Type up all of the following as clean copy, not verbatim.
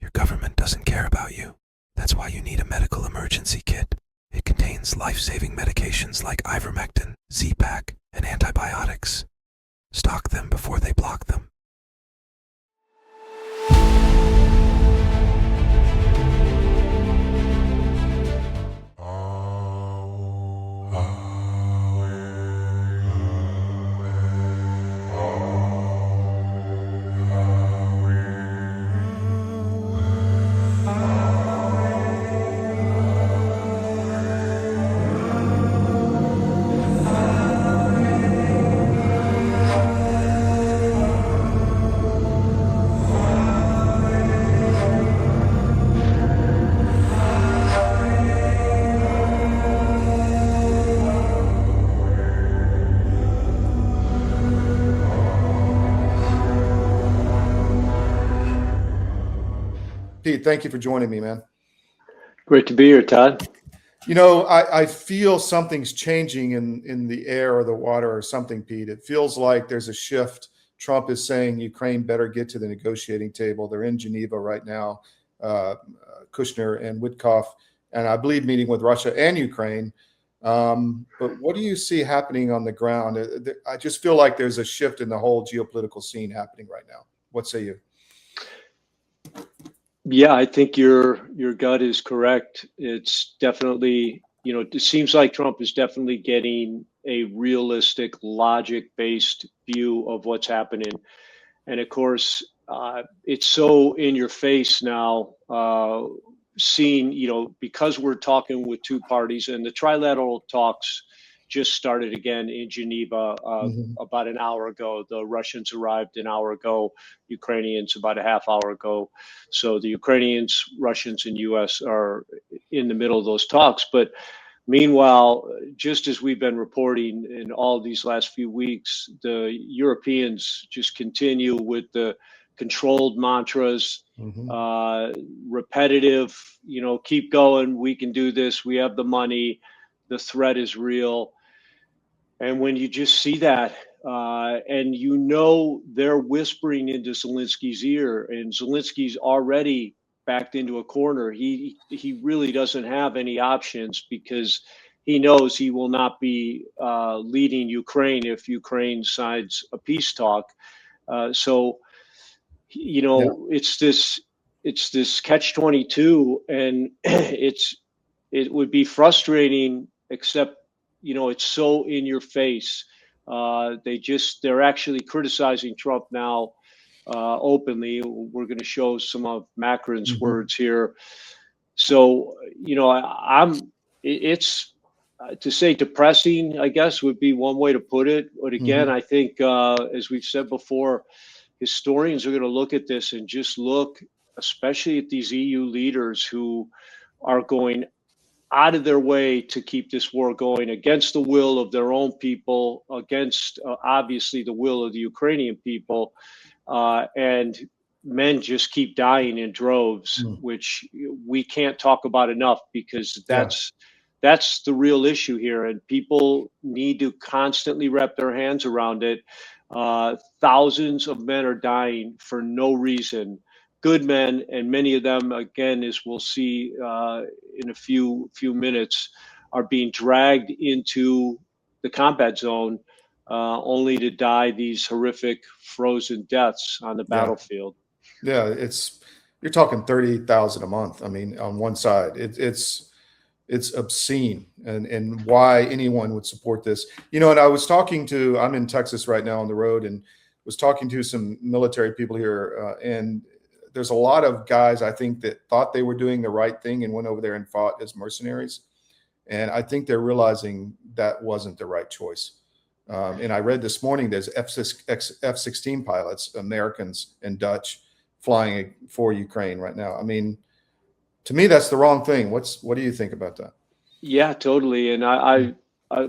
Your government doesn't care about you. That's why you need a medical emergency kit. It contains life-saving medications like ivermectin, Z-Pak, and antibiotics. Stock them before they block them. Pete, thank you for joining me, man. Great to be here, Todd. You know, I feel something's changing in the air or the water or something, Pete. It feels like there's a shift. Trump is saying Ukraine better get to the negotiating table. They're in Geneva right now, Kushner and Witkoff, and I believe meeting with Russia and Ukraine. But what do you see happening on the ground? I just feel like there's a shift in the whole geopolitical scene happening right now. What say you? Yeah, I think your gut is correct. It's definitely, it seems like Trump is definitely getting a realistic, logic-based view of what's happening. And of course, it's so in your face now, seeing, because we're talking with two parties and the trilateral talks just started again in Geneva about an hour ago. The Russians arrived an hour ago, Ukrainians about a half hour ago. So the Ukrainians, Russians, and U.S. are in the middle of those talks. But meanwhile, just as we've been reporting in all these last few weeks, the Europeans just continue with the controlled mantras, repetitive, keep going, we can do this, we have the money, the threat is real. And when you just see that, and they're whispering into Zelensky's ear, and Zelensky's already backed into a corner. He really doesn't have any options because he knows he will not be leading Ukraine if Ukraine signs a peace talk. It's this catch-22, and it would be frustrating, except it's so in your face. They're actually criticizing Trump now openly. We're going to show some of Macron's words here. So, it's to say depressing, I guess, would be one way to put it. But again, I think, as we've said before, historians are going to look at this and just look, especially at these EU leaders who are going out of their way to keep this war going against the will of their own people, against obviously the will of the Ukrainian people, and men just keep dying in droves, which we can't talk about enough because that's the real issue here, and people need to constantly wrap their hands around it. Thousands of men are dying for no reason. Good men, and many of them, again, as we'll see in a few minutes, are being dragged into the combat zone only to die these horrific frozen deaths on the battlefield. Yeah, you're talking 30,000 a month. I mean, on one side, it's obscene, and why anyone would support this. And I'm in Texas right now on the road, and was talking to some military people here, and there's a lot of guys, I think, that thought they were doing the right thing and went over there and fought as mercenaries. And I think they're realizing that wasn't the right choice. And I read this morning there's F-16 pilots, Americans and Dutch, flying for Ukraine right now. I mean, to me, that's the wrong thing. What do you think about that? Yeah, totally. And I've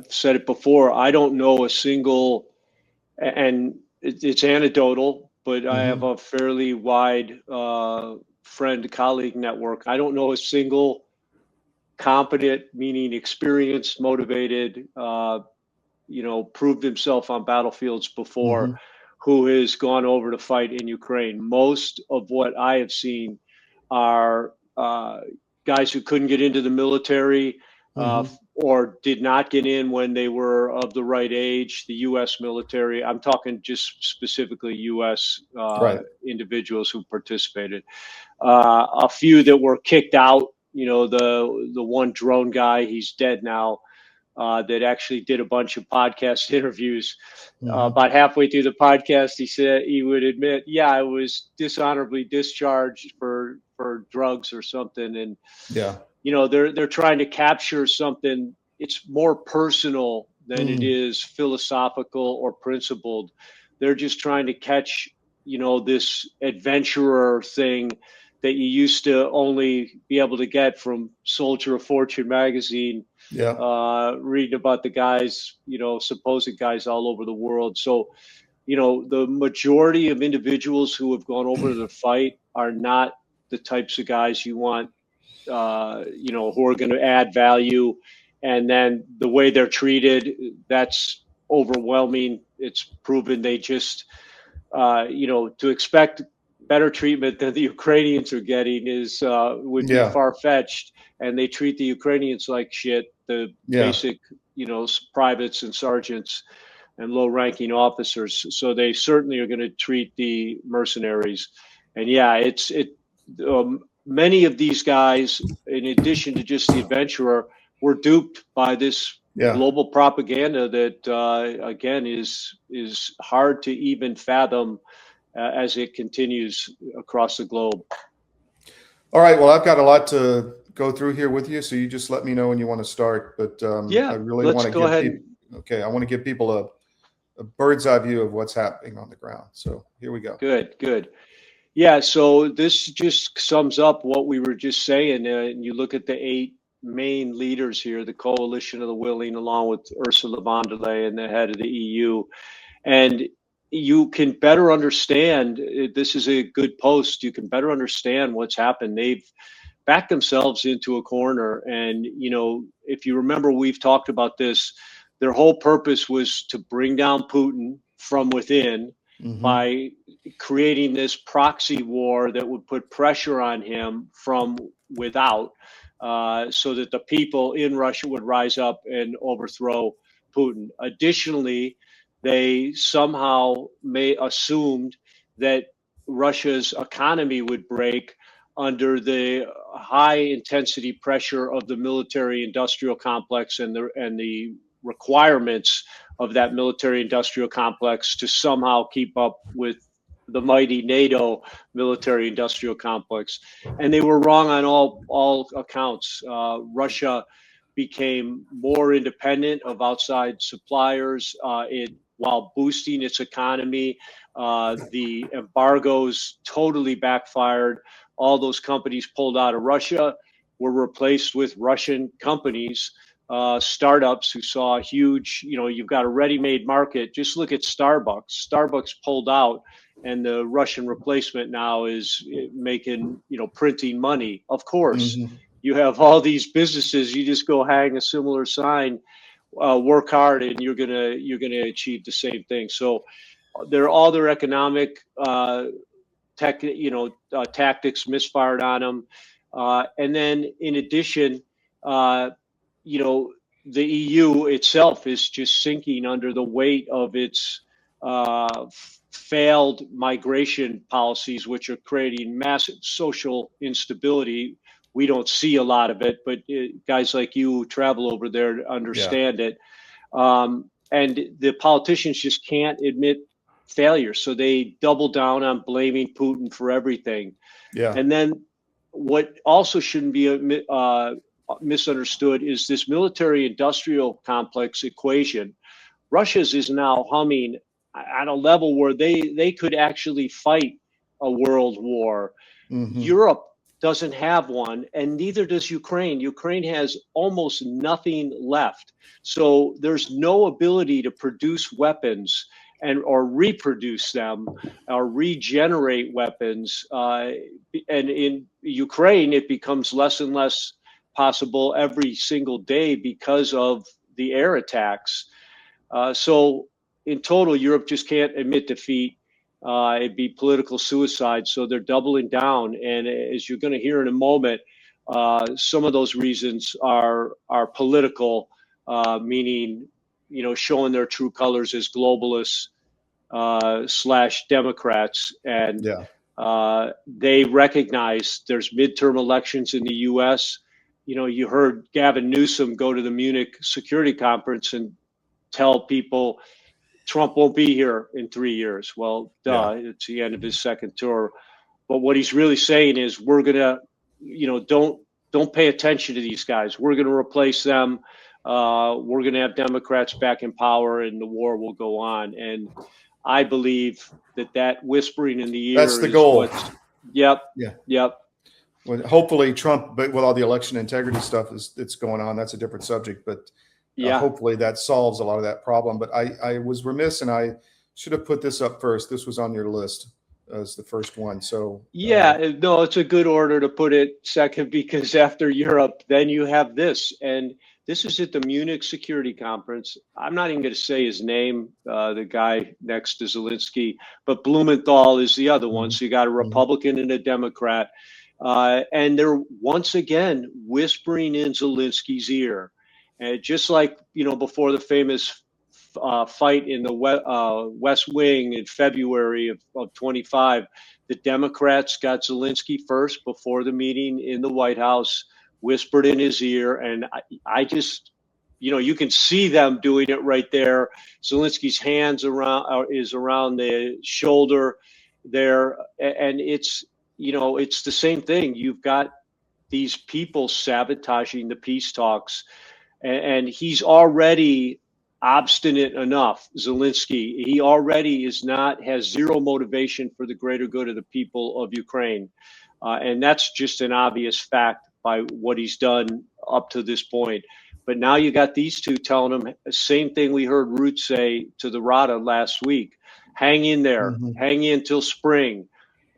said it before. I don't know a single, and it's anecdotal, but I have a fairly wide colleague network. I don't know a single competent, meaning experienced, motivated, proved himself on battlefields before, who has gone over to fight in Ukraine. Most of what I have seen are guys who couldn't get into the military or did not get in when they were of the right age, the U.S. military. I'm talking just specifically U.S. Right. individuals who participated. A few that were kicked out. You know, the one drone guy, he's dead now. That actually did a bunch of podcast interviews. About halfway through the podcast, he said he would admit, "Yeah, I was dishonorably discharged for drugs or something." And Yeah. you know, they're trying to capture something. It's more personal than it is philosophical or principled. They're just trying to catch, you know, this adventurer thing that you used to only be able to get from Soldier of Fortune magazine, Yeah. reading about the guys, you know, supposed guys all over the world. So, you know, the majority of individuals who have gone over to the fight are not the types of guys you want, you know, who are going to add value. And then the way they're treated, that's overwhelming. It's proven they just, you know, to expect better treatment than the Ukrainians are getting is would be Yeah. far fetched. And they treat the Ukrainians like shit. The Yeah. basic, you know, privates and sergeants and low-ranking officers. So they certainly are going to treat the mercenaries. And yeah, many of these guys, in addition to just the adventurer, were duped by this Yeah. global propaganda that again is hard to even fathom as it continues across the globe. All right. Well, I've got a lot to go through here with you, so you just let me know when you want to start. But I Yeah, really let's want to go give ahead. people. Okay, I want to give people a bird's eye view of what's happening on the ground. So here we go. Good. Yeah, so this just sums up what we were just saying. And you look at the 8 main leaders here, the coalition of the willing, along with Ursula von der Leyen, the head of the EU. And you can better understand, this is a good post, you can better understand what's happened. They've backed themselves into a corner. And, you know, if you remember, we've talked about this, their whole purpose was to bring down Putin from within by creating this proxy war that would put pressure on him from without, so that the people in Russia would rise up and overthrow Putin. Additionally, they somehow assumed that Russia's economy would break under the high intensity pressure of the military industrial complex and the requirements of that military industrial complex to somehow keep up with the mighty NATO military industrial complex. And they were wrong on all accounts. Russia became more independent of outside suppliers while boosting its economy. The embargoes totally backfired. All those companies pulled out of Russia, were replaced with Russian companies, startups who saw a huge, you know, you've got a ready-made market. Just look at Starbucks. Starbucks pulled out, and the Russian replacement now is making, you know, printing money. Of course, you have all these businesses. You just go hang a similar sign, work hard, and you're gonna achieve the same thing. So, all their economic tactics misfired on them. And then in addition, you know, the EU itself is just sinking under the weight of its failed migration policies, which are creating massive social instability. We don't see a lot of it, but guys like you who travel over there understand it. And the politicians just can't admit failure. So they double down on blaming Putin for everything. Yeah. And then what also shouldn't be misunderstood is this military industrial complex equation. Russia's is now humming at a level where they could actually fight a world war. Europe doesn't have one, and neither does Ukraine. Ukraine has almost nothing left. So there's no ability to produce weapons or reproduce them or regenerate weapons. And in Ukraine, it becomes less and less possible every single day because of the air attacks. So in total, Europe just can't admit defeat. it'd be political suicide. So they're doubling down. And as you're going to hear in a moment, some of those reasons are political, meaning, showing their true colors as globalists / Democrats. And Yeah. they recognize there's midterm elections in the U.S. You heard Gavin Newsom go to the Munich Security Conference and tell people Trump won't be here in 3 years. Well, duh, it's the end of his second tour. But what he's really saying is we're going to, don't pay attention to these guys. We're going to replace them. We're going to have Democrats back in power and the war will go on. And I believe that whispering in the ear That's the goal. Yep. Yeah. Yep. Well, hopefully Trump, but with all the election integrity stuff that's going on, that's a different subject. But hopefully that solves a lot of that problem. But I was remiss, and I should have put this up first. This was on your list as the first one. So no, it's a good order to put it second, because after Europe, then you have this. And this is at the Munich Security Conference. I'm not even going to say his name, the guy next to Zelensky, but Blumenthal is the other one. So you got a Republican and a Democrat. And they're once again whispering in Zelensky's ear. And just like, before the famous fight in the West Wing in February of 25, the Democrats got Zelensky first before the meeting in the White House, whispered in his ear. And I just, you can see them doing it right there. Zelensky's hands is around the shoulder there. And it's, it's the same thing. You've got these people sabotaging the peace talks, and he's already obstinate enough. Zelensky, he already has zero motivation for the greater good of the people of Ukraine. And that's just an obvious fact by what he's done up to this point. But now you got these two telling him the same thing we heard Root say to the Rada last week. Hang in there, hang in till spring.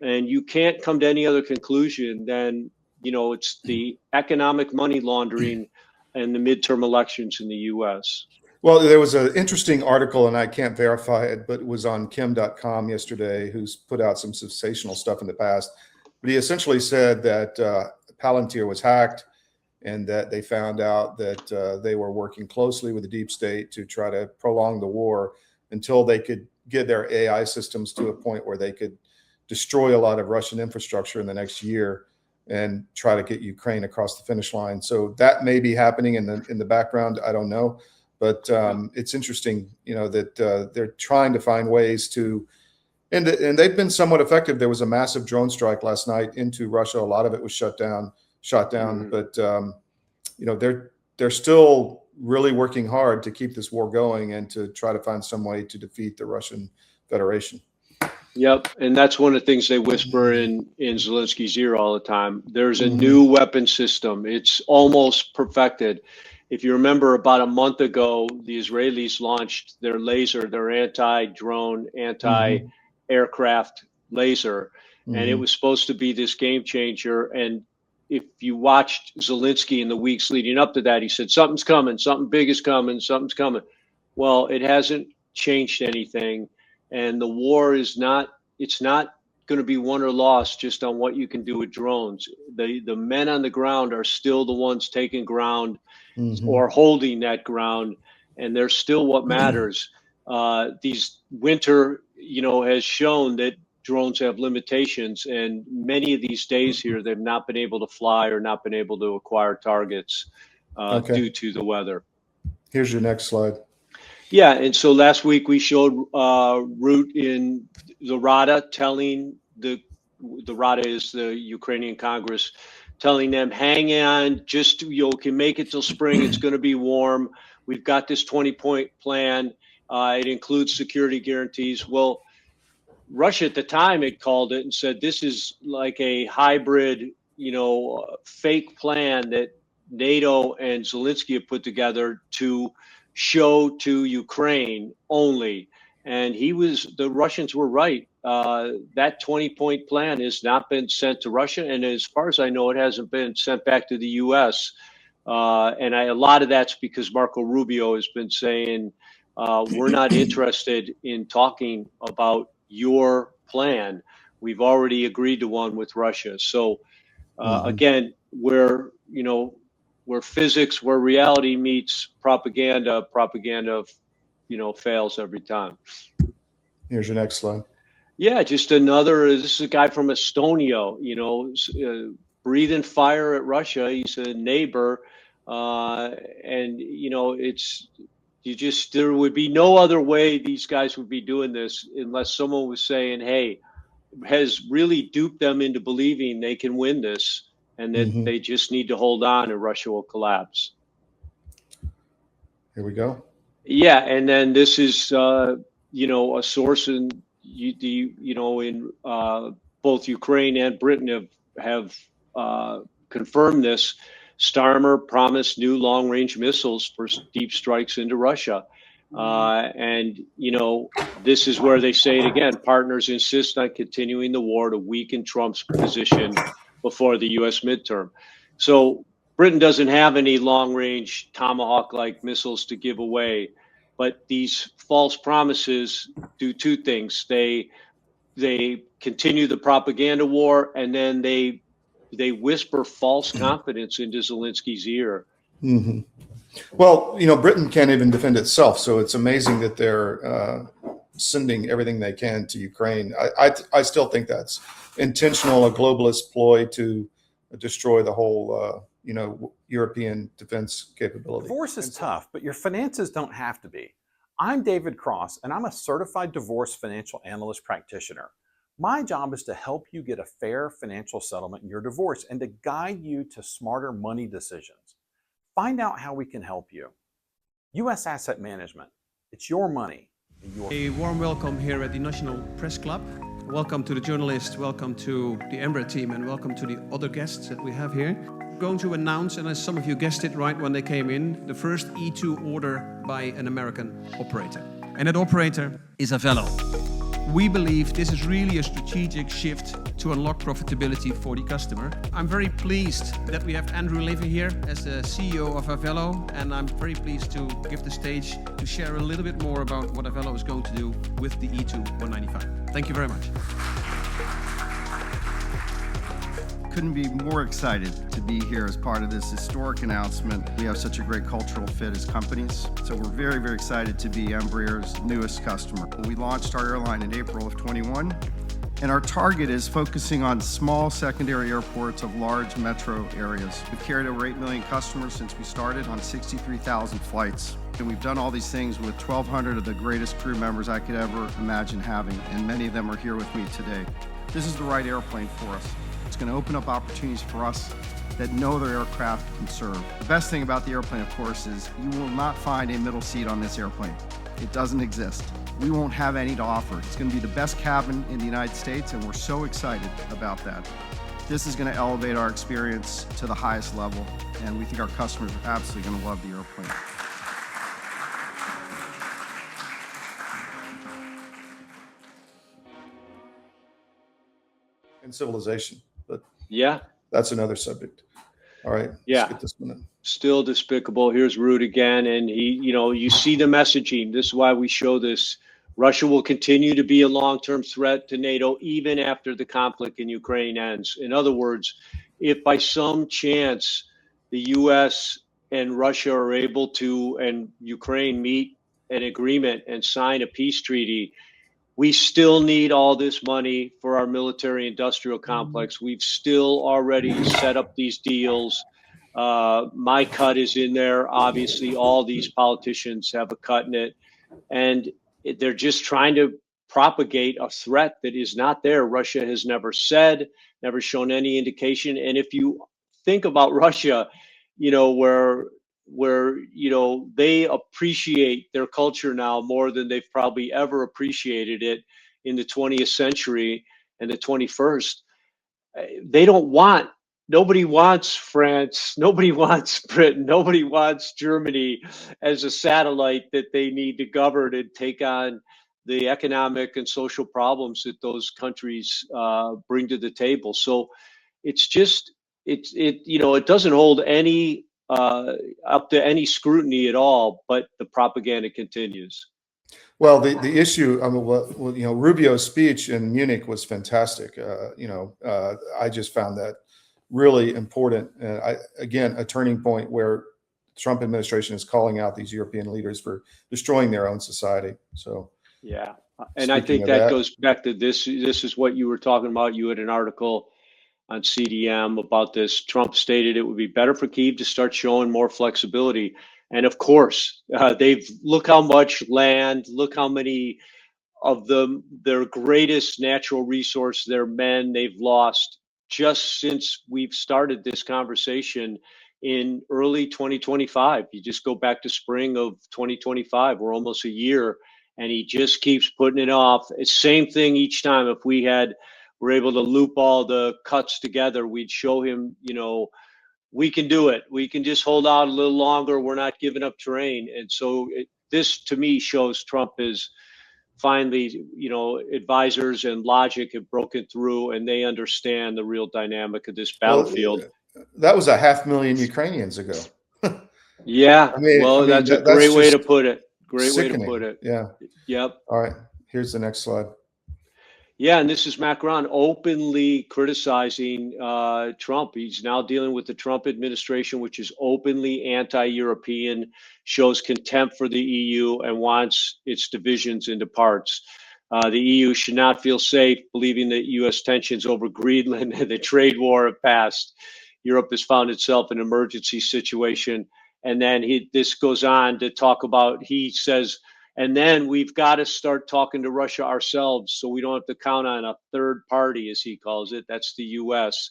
And you can't come to any other conclusion than, it's the economic money laundering and the midterm elections in the U.S. Well, there was an interesting article, and I can't verify it, but it was on Kim.com yesterday, who's put out some sensational stuff in the past. But he essentially said that Palantir was hacked, and that they found out that they were working closely with the deep state to try to prolong the war until they could get their AI systems to a point where they could destroy a lot of Russian infrastructure in the next year and try to get Ukraine across the finish line. So that may be happening in the background. I don't know, but it's interesting, that they're trying to find ways to, and they've been somewhat effective. There was a massive drone strike last night into Russia. A lot of it was shot down, but they're still really working hard to keep this war going and to try to find some way to defeat the Russian Federation. Yep, and that's one of the things they whisper in Zelensky's ear all the time. There's a new weapon system. It's almost perfected. If you remember, about a month ago, the Israelis launched their laser, their anti-drone, anti-aircraft laser, and it was supposed to be this game changer. And if you watched Zelensky in the weeks leading up to that, he said, something's coming, something big is coming, something's coming. Well, it hasn't changed anything. And the war is it's not going to be won or lost just on what you can do with drones. The men on the ground are still the ones taking ground or holding that ground, and they're still what matters. These winter, has shown that drones have limitations, and many of these days here, they've not been able to fly or not been able to acquire targets due to the weather. Here's your next slide. Yeah, and so last week we showed Root in the Rada telling the Rada is the Ukrainian Congress, telling them, hang on, just can make it till spring. It's going to be warm. We've got this 20-point plan. It includes security guarantees. Well, Russia at the time had called it and said this is like a hybrid, fake plan that NATO and Zelensky have put together to show to Ukraine only. And the Russians were right. That 20-point plan has not been sent to Russia. And as far as I know, it hasn't been sent back to the U.S. And a lot of that's because Marco Rubio has been saying, we're not interested in talking about your plan. We've already agreed to one with Russia. So again, where physics, where reality meets propaganda, fails every time. Here's your next slide. Yeah, just another. This is a guy from Estonia. Breathing fire at Russia. He's a neighbor, and there would be no other way these guys would be doing this unless someone was saying, "Hey," has really duped them into believing they can win this, and that they just need to hold on, and Russia will collapse. Here we go. Yeah, and then this is a source in in both Ukraine and Britain have confirmed this. Starmer promised new long-range missiles for deep strikes into Russia. And this is where they say it again. Partners insist on continuing the war to weaken Trump's position before the U.S. midterm. So Britain doesn't have any long-range Tomahawk-like missiles to give away, but these false promises do two things. They continue the propaganda war, and then they whisper false confidence into Zelensky's ear. Well, Britain can't even defend itself, so it's amazing that they're sending everything they can to Ukraine. I still think that's intentional, a globalist ploy to destroy the whole, European defense capability. Divorce is tough, but your finances don't have to be. I'm David Cross, and I'm a certified divorce financial analyst practitioner. My job is to help you get a fair financial settlement in your divorce and to guide you to smarter money decisions. Find out how we can help you. U.S. Asset Management. It's your money. A warm welcome here at the National Press Club. Welcome to the journalists, welcome to the Embraer team, and welcome to the other guests that we have here. I'm going to announce, and as some of you guessed it right when they came in, the first E2 order by an American operator. And that operator is Avello. We believe this is really a strategic shift to unlock profitability for the customer. I'm very pleased that we have Andrew Levy here as the CEO of Avello, and I'm very pleased to give the stage to share a little bit more about what Avello is going to do with the E2 195. Thank you very much. Couldn't be more excited to be here as part of this historic announcement. We have such a great cultural fit as companies, so we're very, very excited to be Embraer's newest customer. We launched our airline in April of 21, and our target is focusing on small secondary airports of large metro areas. We've carried over 8 million customers since we started on 63,000 flights. And we've done all these things with 1,200 of the greatest crew members I could ever imagine having, and many of them are here with me today. This is the right airplane for us. It's going to open up opportunities for us that no other aircraft can serve. The best thing about the airplane, of course, is you will not find a middle seat on this airplane. It doesn't exist. We won't have any to offer. It's going to be the best cabin in the United States, and we're so excited about that. This is going to elevate our experience to the highest level, and we think our customers are absolutely going to love the airplane. And civilization, but Yeah, that's another subject. All right, Yeah. let's get this one in. still despicable. Here's Ruud again, and you see the messaging. This is why we show this. Russia will continue to be a long-term threat to NATO even after the conflict in Ukraine ends. In other words, if by some chance the U.S. and Russia are able to, and Ukraine meet an agreement and sign a peace treaty, we still need all this money for our military industrial complex. We've still already set up these deals. My cut is in there. Obviously, all these politicians have a cut in it. And they're just trying to propagate a threat that is not there. Russia has never said, never shown any indication. And if you think about Russia, where they appreciate their culture now more than they've probably ever appreciated it in the 20th century and the 21st. Nobody wants France, nobody wants Britain, nobody wants Germany as a satellite that they need to govern and take on the economic and social problems that those countries bring to the table. So it's just it doesn't hold any up to any scrutiny at all, but the propaganda continues. Well, the issue, I mean, well, you know, Rubio's speech in Munich was fantastic. I just found that really important. Again, a turning point where the Trump administration is calling out these European leaders for destroying their own society. So, Yeah. And I think of that that, goes back to this. This is what you were talking about. You had an article on CDM about this. Trump stated it would be better for Kyiv to start showing more flexibility. And of course, look how much land, look how many of their greatest natural resource, their men, they've lost just since we've started this conversation in early 2025. You just go back to spring of 2025. We're almost a year, and he just keeps putting it off. It's same thing each time. If we're able to loop all the cuts together, we'd show him, we can do it. We can just hold out a little longer. We're not giving up terrain. And so this, to me, shows Trump is finally, advisors and logic have broken through, and they understand the real dynamic of this battlefield. well, that was 500,000 Ukrainians ago. Yeah, well, that's a great way to just put it. Great way to sickening. put it. Yeah. Yep. All right. Here's the next slide. Yeah, and this is Macron openly criticizing Trump. He's now dealing with the Trump administration, which is openly anti-European, shows contempt for the EU, and wants its divisions into parts. The EU should not feel safe believing that U.S. tensions over Greenland and the trade war have passed. Europe has found itself in an emergency situation. And then this goes on to talk about, he says, and then we've got to start talking to Russia ourselves so we don't have to count on a third party, as he calls it. That's the U.S.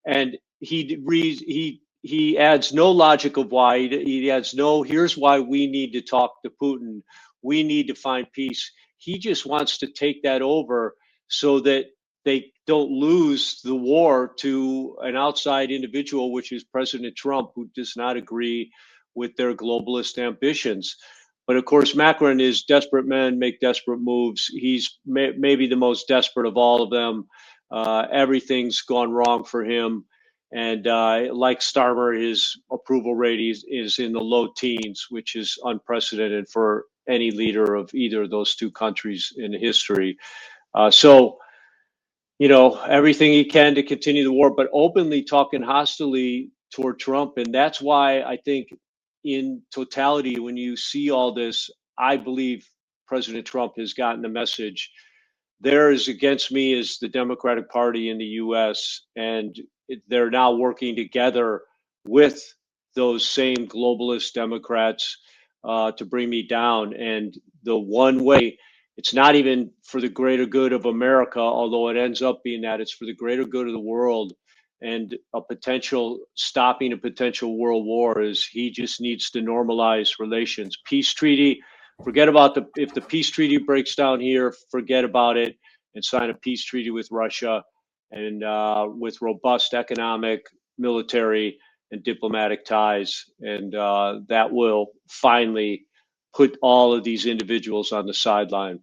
And he adds no logic of why. He adds no, here's why we need to talk to Putin. We need to find peace. He just wants to take that over so that they don't lose the war to an outside individual, which is President Trump, who does not agree with their globalist ambitions. But of course, Macron is desperate men make desperate moves. He's maybe the most desperate of all of them. Everything's gone wrong for him. And like Starmer, his approval rate is in the low teens, which is unprecedented for any leader of either of those two countries in history. So, everything he can to continue the war, but openly talking hostilely toward Trump. And that's why I think in totality, when you see all this, I believe President Trump has gotten the message. There is against me is the Democratic Party in the U.S., and they're now working together with those same globalist Democrats to bring me down. And the one way, it's not even for the greater good of America, although it ends up being that, it's for the greater good of the world. And stopping a potential world war is he just needs to normalize relations. Peace treaty, forget about if the peace treaty breaks down here, forget about it and sign a peace treaty with Russia and with robust economic, military, and diplomatic ties. And that will finally put all of these individuals on the sideline.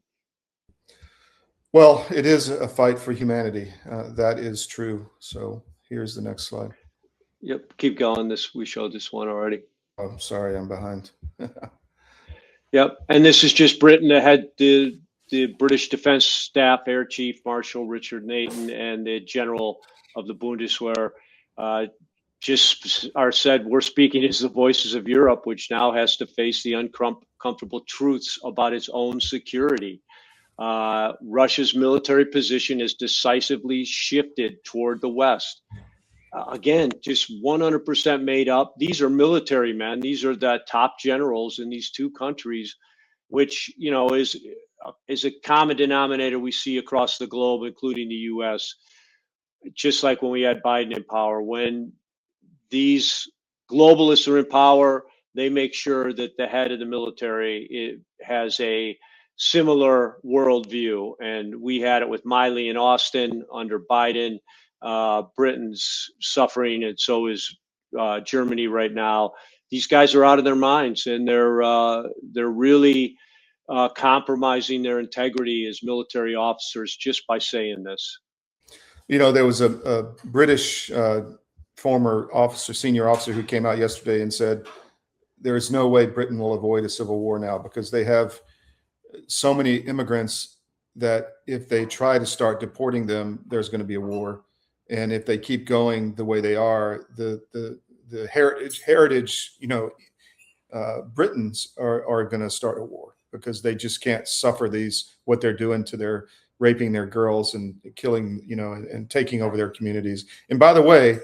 Well, it is a fight for humanity. That is true. So here's the next slide. Yep, keep going. We showed this one already. Oh, sorry, I'm behind. Yep, and this is just Britain that had the British Defense Staff Air Chief Marshal Richard Nathan and the General of the Bundeswehr just are said, we're speaking as the voices of Europe, which now has to face the uncomfortable truths about its own security. Russia's military position is decisively shifted toward the West. Again, just 100% made up. These are military men. These are the top generals in these two countries, which, is a common denominator we see across the globe, including the U.S. Just like when we had Biden in power, when these globalists are in power, they make sure that the head of the military has a similar worldview. And we had it with Miley and Austin under Biden. Britain's suffering, and so is Germany right now. These guys are out of their minds, and they're really compromising their integrity as military officers just by saying this. There was a British former senior officer who came out yesterday and said there is no way Britain will avoid a civil war now because they have so many immigrants that if they try to start deporting them, there's going to be a war. And if they keep going the way they are, the heritage, Britons are going to start a war because they just can't suffer what they're doing to their raping their girls and killing, and taking over their communities. And by the way,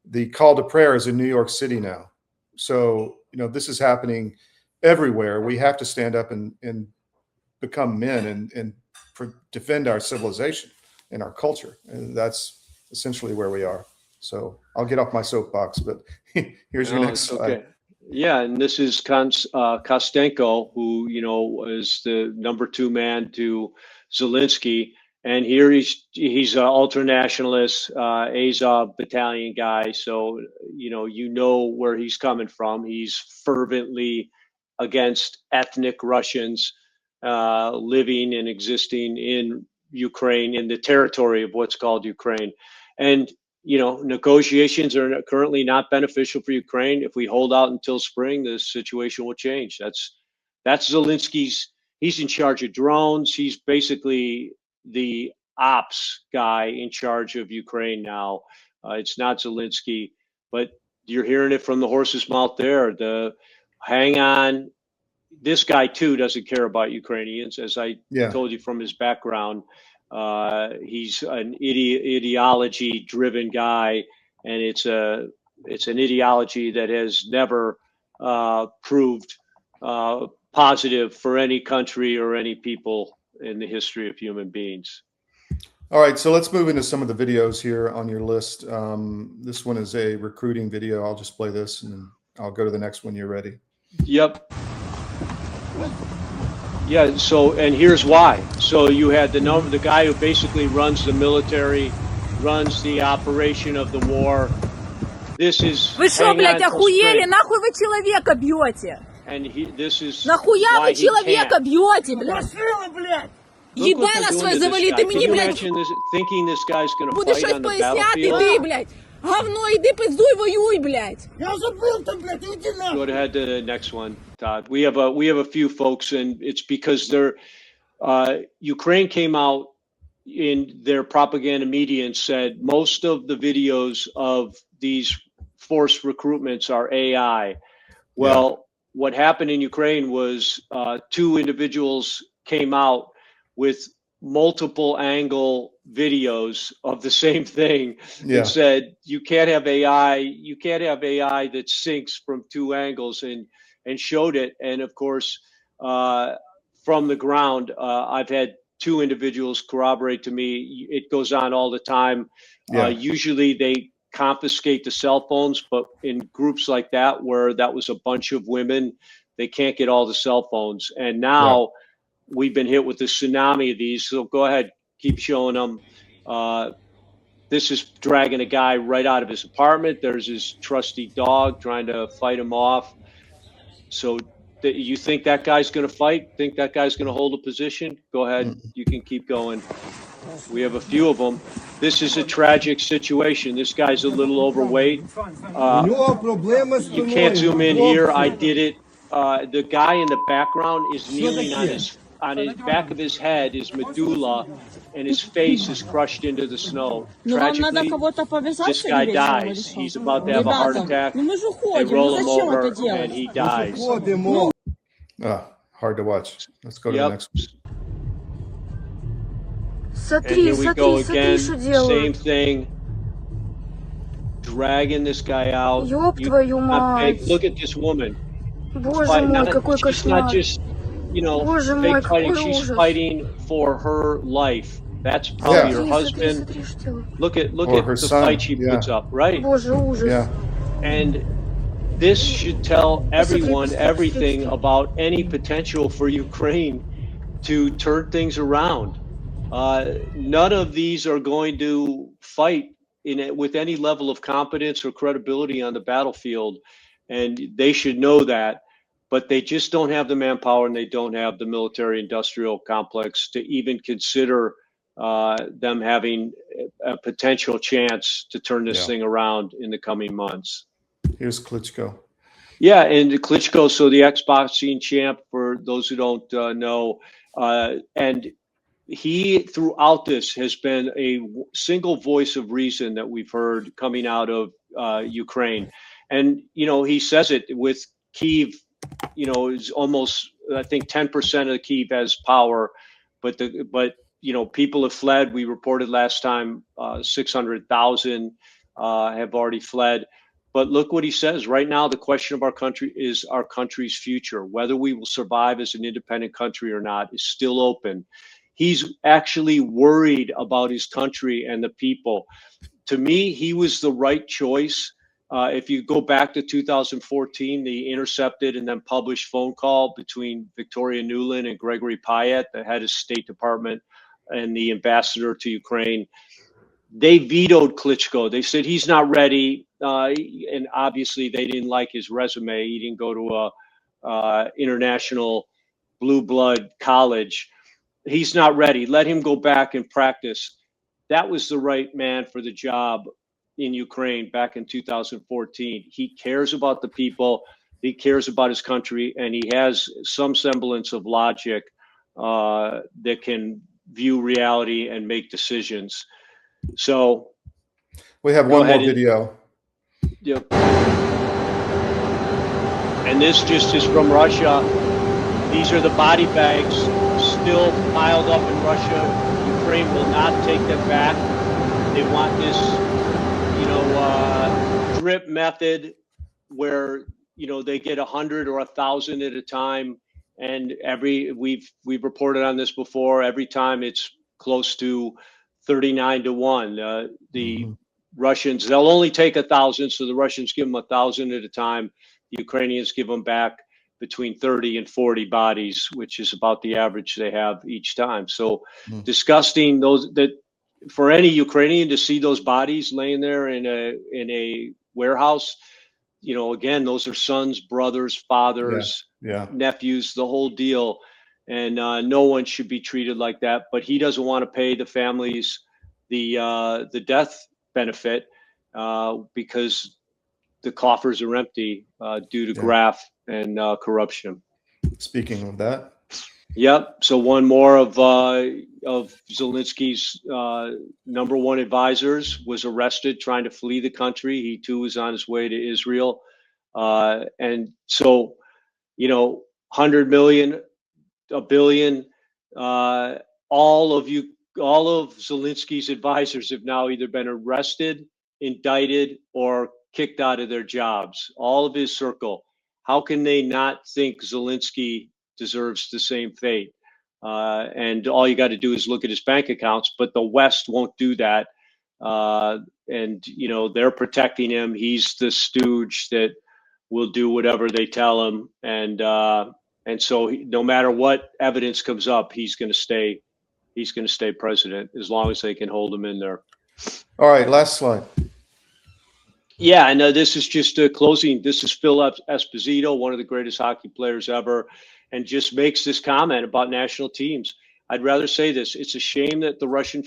the call to prayer is in New York City now. So, this is happening everywhere. We have to stand up and become men and defend our civilization and our culture. And that's essentially where we are. So I'll get off my soapbox, but here's your next slide. Okay. Yeah, and this is Kostenko, who is the number 2 man to Zelensky, and here he's an ultranationalist, Azov battalion guy. So where he's coming from. He's fervently against ethnic Russians living and existing in Ukraine, in the territory of what's called Ukraine, and negotiations are currently not beneficial for Ukraine. If we hold out until spring, the situation will change. That's Zelensky's. He's in charge of drones. He's basically the ops guy in charge of Ukraine now. It's not Zelensky, but you're hearing it from the horse's mouth there. Hang on. This guy too doesn't care about Ukrainians, as I told you from his background. He's an ideology-driven guy, and it's an ideology that has never proved positive for any country or any people in the history of human beings. All right, so let's move into some of the videos here on your list. This one is a recruiting video. I'll just play this, and then I'll go to the next one. You're ready? Yep. Yeah, so, and here's why. So you had the guy who basically runs the military, runs the operation of the war. This is... Вы что, блядь, охуели? Нахуй вы человека бьете? And this is... Нахуя вы человека бьете, блядь? Ебало свое завали, ты мне, блядь... Thinking this guy's gonna Будешь fight on the пояснять, battlefield? ты, блядь. Говно, иди пиздуй, воюй, блядь. Я забыл там, блядь, иди нахуй. Go ahead to the next one, Todd. We have a few folks, and it's because Ukraine came out in their propaganda media and said most of the videos of these forced recruitments are AI. Well, what happened in Ukraine was 2 individuals came out with multiple angle videos of the same thing and said you can't have AI that syncs from 2 angles, and showed it. And of course, from the ground, I've had 2 individuals corroborate to me. It goes on all the time. Usually they confiscate the cell phones, but in groups like that, where that was a bunch of women, they can't get all the cell phones. And now we've been hit with a tsunami of these. So go ahead, keep showing them. This is dragging a guy right out of his apartment. There's his trusty dog trying to fight him off. So you think that guy's going to fight? Think that guy's going to hold a position? Go ahead. You can keep going. We have a few of them. This is a tragic situation. This guy's a little overweight. You can't zoom in here. I did it. The guy in the background is kneeling on his back of his head, his medulla, and his face is crushed into the snow. Tragically, this guy dies. He's about to have a heart attack. They roll him over, and he dies. Hard to watch. Let's go to the next one. And here we go again. Same thing. Dragging this guy out. Look at this woman. Боже мой, какой кошмар. She's not just, fake fighting. She's fighting for her life. That's probably her husband. Look at the fight she puts up, right? Боже, ужас. And this should tell everyone everything about any potential for Ukraine to turn things around. None of these are going to fight with any level of competence or credibility on the battlefield, and they should know that. But they just don't have the manpower, and they don't have the military-industrial complex to even consider them having a potential chance to turn this thing around in the coming months. Here's Klitschko. Yeah, and Klitschko, so the ex-boxing champ, for those who don't know, And he, throughout this, has been a single voice of reason that we've heard coming out of Ukraine. And, he says it with Kyiv, is almost, I think 10% of Kyiv has power, but people have fled. We reported last time 600,000 have already fled. But look what he says. Right now, the question of our country is our country's future. Whether we will survive as an independent country or not is still open. He's actually worried about his country and the people. To me, he was the right choice. If you go back to 2014, the intercepted and then published phone call between Victoria Nuland and Gregory Payet, the head of State Department and the ambassador to Ukraine, they vetoed Klitschko. They said he's not ready, and obviously they didn't like his resume. He didn't go to a international blue blood college. He's not ready. Let him go back and practice. That was the right man for the job in Ukraine back in 2014. He cares about the people. He cares about his country, and he has some semblance of logic that can view reality and make decisions. So we have one more video. Yep. And this just is from Russia. These are the body bags still piled up in Russia. Ukraine will not take them back. They want this, drip method where, they get 100 or 1,000 at a time. And we've reported on this before. Every time it's close to 39-1. The Russians, they'll only take 1,000. So the Russians give them 1,000 at a time. The Ukrainians give them back between 30 and 40 bodies, which is about the average they have each time. So disgusting that for any Ukrainian to see those bodies laying there in a warehouse, again, those are sons, brothers, fathers, nephews, the whole deal. And no one should be treated like that. But he doesn't want to pay the families the death benefit because the coffers are empty due to graft and corruption. Speaking of that. Yep. So one more of Zelensky's number one advisors was arrested trying to flee the country. He too was on his way to Israel. And so, 100 million, a billion, all of Zelensky's advisors have now either been arrested, indicted, or kicked out of their jobs. All of his circle. How can they not think Zelensky deserves the same fate? And all you got to do is look at his bank accounts, but the West won't do that. And they're protecting him. He's the stooge that will do whatever they tell him. And so no matter what evidence comes up, he's going to stay president as long as they can hold him in there. All right, last slide. Yeah, and this is just a closing. This is Phil Esposito, one of the greatest hockey players ever, and just makes this comment about national teams. I'd rather say this. It's a shame that the Russian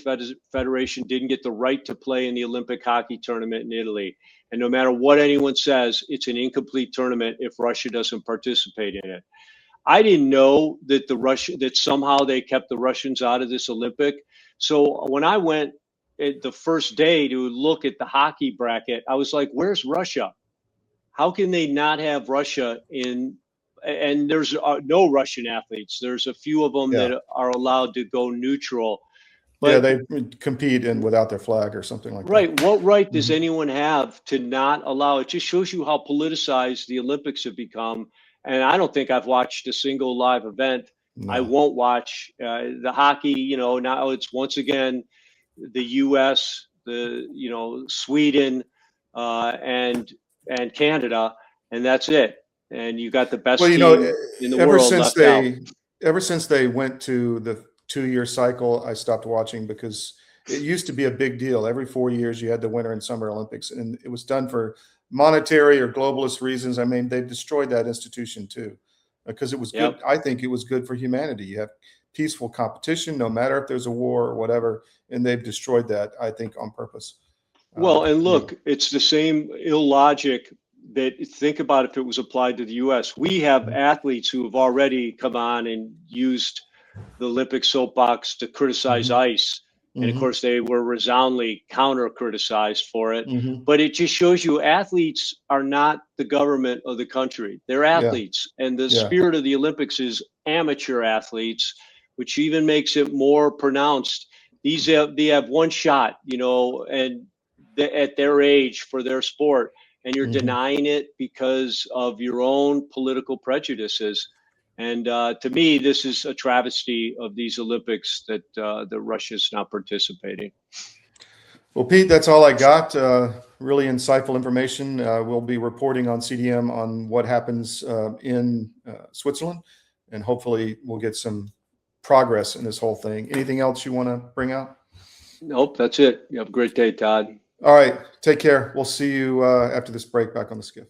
Federation didn't get the right to play in the Olympic hockey tournament in Italy. And no matter what anyone says, it's an incomplete tournament if Russia doesn't participate in it. I didn't know that that somehow they kept the Russians out of this Olympic. So when I went the first day to look at the hockey bracket, I was like, where's Russia? How can they not have Russia in? And there's no Russian athletes. There's a few of them that are allowed to go neutral. But, they compete without their flag or something like that. Right. What right does anyone have to not allow it? Just shows you how politicized the Olympics have become. And I don't think I've watched a single live event. No. I won't watch the hockey. Now it's once again the U.S., Sweden, and Canada, and that's it. And you got the best team in the world left out. Ever since they went to the 2-year cycle, I stopped watching because it used to be a big deal. Every 4 years, you had the Winter and Summer Olympics, and it was done for monetary or globalist reasons. I mean, they destroyed that institution too, because it was good. I think it was good for humanity. You have peaceful competition, no matter if there's a war or whatever, and they've destroyed that, I think, on purpose. Well, and look, it's the same illogic that think about if it was applied to the U.S. We have athletes who have already come on and used the Olympic soapbox to criticize ICE. And of course, they were resoundingly counter criticized for it. But it just shows you athletes are not the government of the country. They're athletes. And the spirit of the Olympics is amateur athletes, which even makes it more pronounced. They have one shot, you know, and at their age for their sport, and you're denying it because of your own political prejudices. And to me, this is a travesty of these Olympics that Russia's not participating. Well, Pete, that's all I got. Really insightful information. We'll be reporting on CDM on what happens in Switzerland, and hopefully we'll get some progress in this whole thing. Anything else you want to bring out? Nope, that's it. You have a great day, Todd. All right, take care. We'll see you after this break back on the Skiff.